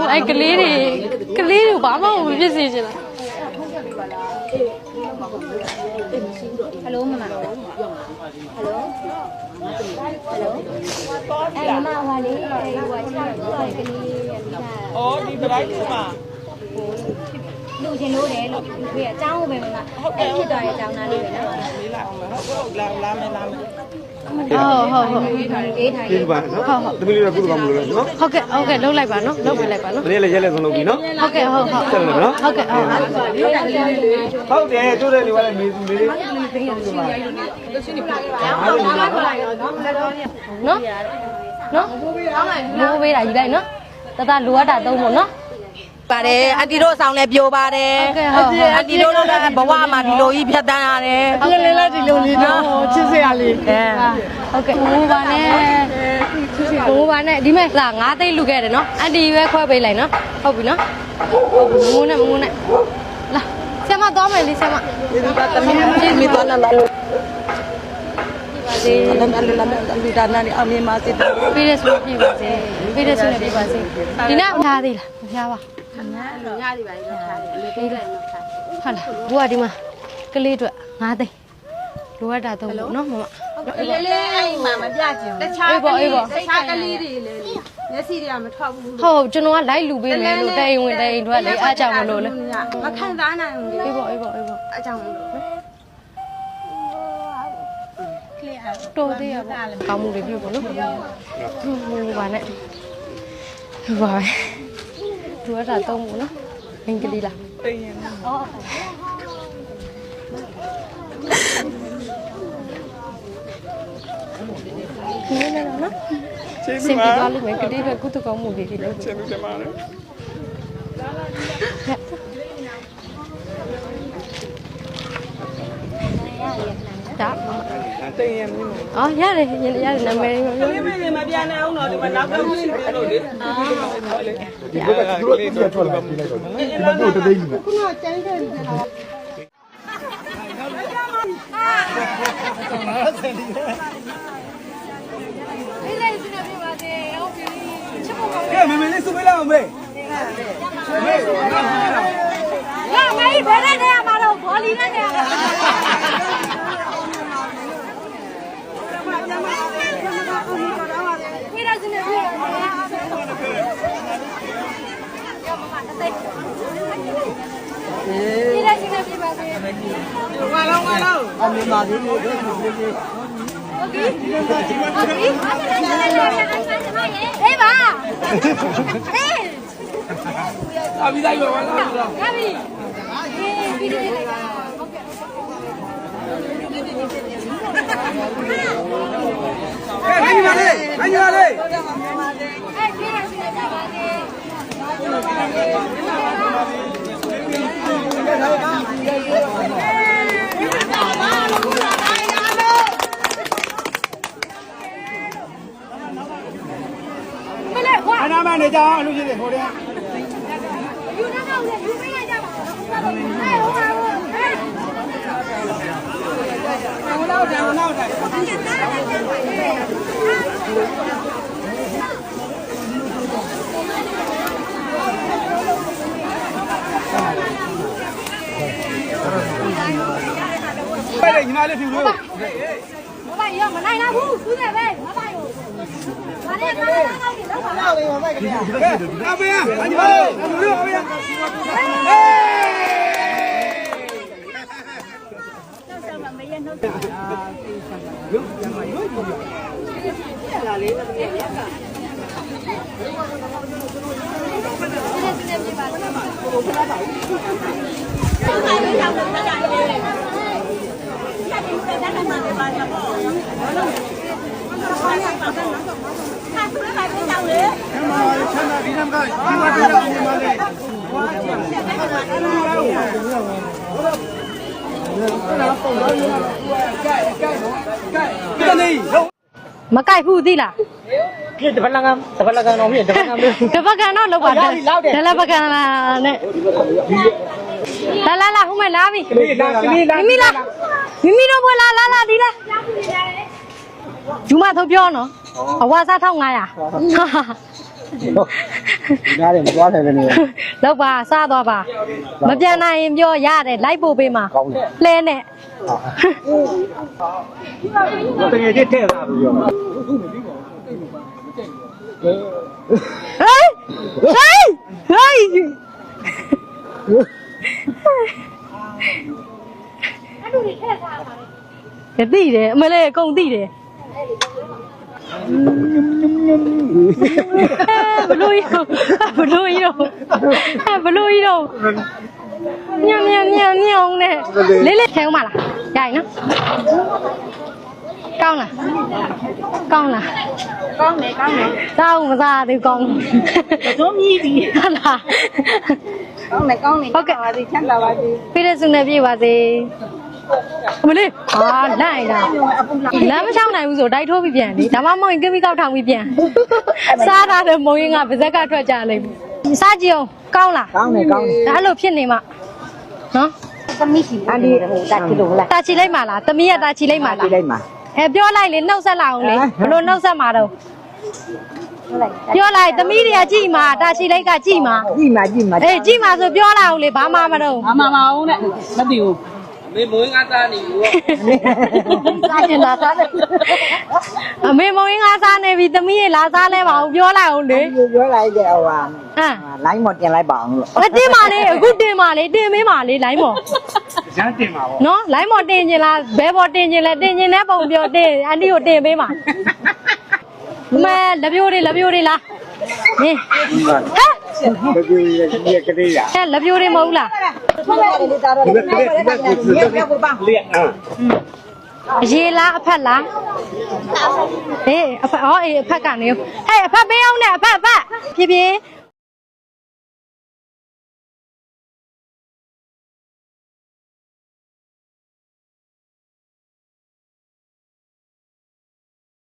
ai cái lý thì bám vào một cái gì chứ là hello mama hello em mama hoa lý hoa cái đi về đấy mà đủ trên lúa đấy lục về cháu về mà em chỉ đòi cháu nào đi về đó làm Tin ba, demi lira kudu kamu lira, no? ok lâu lại nó lâu lại nó Ini le jale kono no? ok Chalo no? ok Hau de, tu de ni wala mi nó mua về là gì đây nó ta lúa đã đâu một nó ပါတယ်အန်တီတို့ဆောင်လဲပြိုပါတယ်အန်တီတို့လည်းဘဝမှာဒီလိုကြီးဖြတ်တန်းရတယ် ဟုတ်ကဲ့လေဒီလိုလေးတော့ချစ်စရာလေးဟုတ်ကဲ့ဘိုးဘာနဲ့ဘိုးဘာနဲ့ဒီမဲ့လာ9သိန်းလူခဲ့တယ်နော်အန်တီပဲခွဲပေးလိုက်နော်ဟုတ်ပြီနော်မငုံနဲ့လာဆရာမသွားမယ်လေဆရာမ သမီးသွားလာလာလို့အလမ်လူဒါနာနေအမေမစစ် ပေးရဆိုပြပါစေပေးရဆိုလည်းပြပါစေဒီနာဖျားသေးလားမဖျားပါညရည်ပါလေထားတယ်ပေးလိုက်ဟုတ်လားဘိုးကဒီမှာကလေးအတွက်9သိန်းလိုအပ်တာတော့နော်မမ လေးလေးအိမ်မှာမပြချင်ဘူးတခြားကလေးတွေလည်းမျက်စိတွေကမထွက်ဘူး ဟုတ်ကျွန်တော်ကလိုက်လူပေးမယ်လို့တိုင်ဝင်တိုင်ထွက်လေအားကြောင့်မလို့လေ မခံစားနိုင်ဘူးလေ အေးပေါ့အကြောင်းမလို့ တော်သေးရပါကောင်းမှုတွေပြုတ်ပေါ့နော်ဘာနဲ့ဘာပဲသူကတာတော့မို့နော်အင်္ဂလိပ်လားတင်ရင်အော်ဒီနေ့နော်စင်ပြသွားလိမ့်မယ်ကတိပဲကုသကောင်းမှုတွေဒီလိုချင်တယ်မှာလေဒါတင်ရမင်းအော်ရတယ်နာမည် မမပြန်နိုင်အောင်တော့ဒီမှာနောက်တော့ရှိတယ်လို့လေ Di bawah tu dia jual kamu ni. Cuma tu tu dah ini. Kuno cari dari sana. Mami ni sudah lah mami. Ya, mai bere ne amaro boli ne ne. Mira sini dia. Mira sini dia bagi. Walau. Kami mari ni. Eh, ba. Eh. Abi dah ibu walau. Abi. Eh, video ni lah. Eh, mari mari. Mari mari. Eh, mira sini dia bagi. Ana mana jauh lu jadi orang. You nak tahu dia, you punya jawab. Eh, orang. Đây nhìn lại phiêu luôn. Nó bay vô mà nay nó hú, cứ về về, nó bay. Mà đây nó đâu thì nó phải. Nào bây giờ, anh ơi, anh đưa bây giờ. Makai phu ti lah. Dia depan langam nom ni, depan langam ni. Depan kan no lo pada. Dalam bagan lah ne. La, humai la bi. Mimi la. Mimi no bola la di la. Cuma thâu pyo no. Awa sa thau ngai à. နားတယ်မသွားတယ်လည်းနေ လောက်ပါစားသွားပါမပြန်နိုင်ရင်ပြောရတယ်လိုက်ပို့ပေးမှာလှဲနဲ့ တကယ်ကြီးထဲလာပြီရော ဟေးဟေးဟေးတိတယ်အမလေးအကုန်တိတယ်ဘလို့ရဘလို့ရဘလို့ရညံ့နဲ့လေးလေးထဲဦးမလားရရင်နော်ကောင်းလားကောင်းတယ်တောင်းမစားသေးကောင်းတို့မြည်ပြီဟုတ်လားကောင်းတယ်ဟုတ်ကဲ့ပါစေချမ်းသာပါစေပြည့်စုံနေပြည့်ပါစေအမလေးဟာလိုက်တာလမ်းမချောင်းနိုင်ဘူးဆိုတိုက်ထိုးပြီးပြန်လေဒါမှမဟုတ်ရင်ကမိကောက်ထောင်ပြီးပြန်စားတာတဲ့မုံရင်ကပါဇက်ကထွက်ကြလိမ့်မယ်စားကြည့်အောင်ကောင်းလားကောင်းတယ်ဒါအဲ့လိုဖြစ်နေမှနော်သမီးစီအန်ဒီဟိုတာချီလို့လားတာချီလိုက်ပါလားသမီးကတာချီလိုက်ပါလားလိုက်ပါပြောလိုက်လေနှုတ်ဆက်လာအောင်လေဘလို့နှုတ်ဆက်မှာတော့ပြောလိုက်သမီးတွေကကြည့်မှာတာချီလိုက်ကကြည့်မှာအေးကြည့်မှာဆိုပြောလိုက်အောင်လေဘာမှမတော့မအောင်နဲ့မသိဘူးမေမွေးငါသားနေဘူးစားချင်တာစားတယ်အမေမွေးငါစားနေပြီသမီးရေလာစားလဲပါအောင်ပြောလိုက်အောင်လေပြောလိုက်တယ်ဟိုဟာလိုင်းမော်တင်လိုက်ပါအောင်လို့တင်ပါလေအခုတင်ပါလေတင်မေးပါလေလိုင်းမော်ရမ်းတင်ပါဗောနော်လိုင်းမော်တင်ချင်လားဘဲဘော်တင်ချင်လဲတင်ချင်တဲ့ပုံပြောတင်အန်တီကိုတင်ပေးပါမဲလက်ပြိုးတွေလားဟင်ဟဲ့ဘယ်လိုလဲကလေးရလက်ပြိုးတွေမဟုတ်လားရေလားအဖက်လားဟေးအဖက်အေးအဖက်ကနေဟဲ့အဖက်ပေးအောင်နဲ့အဖက်ဖြည်းဖြည်း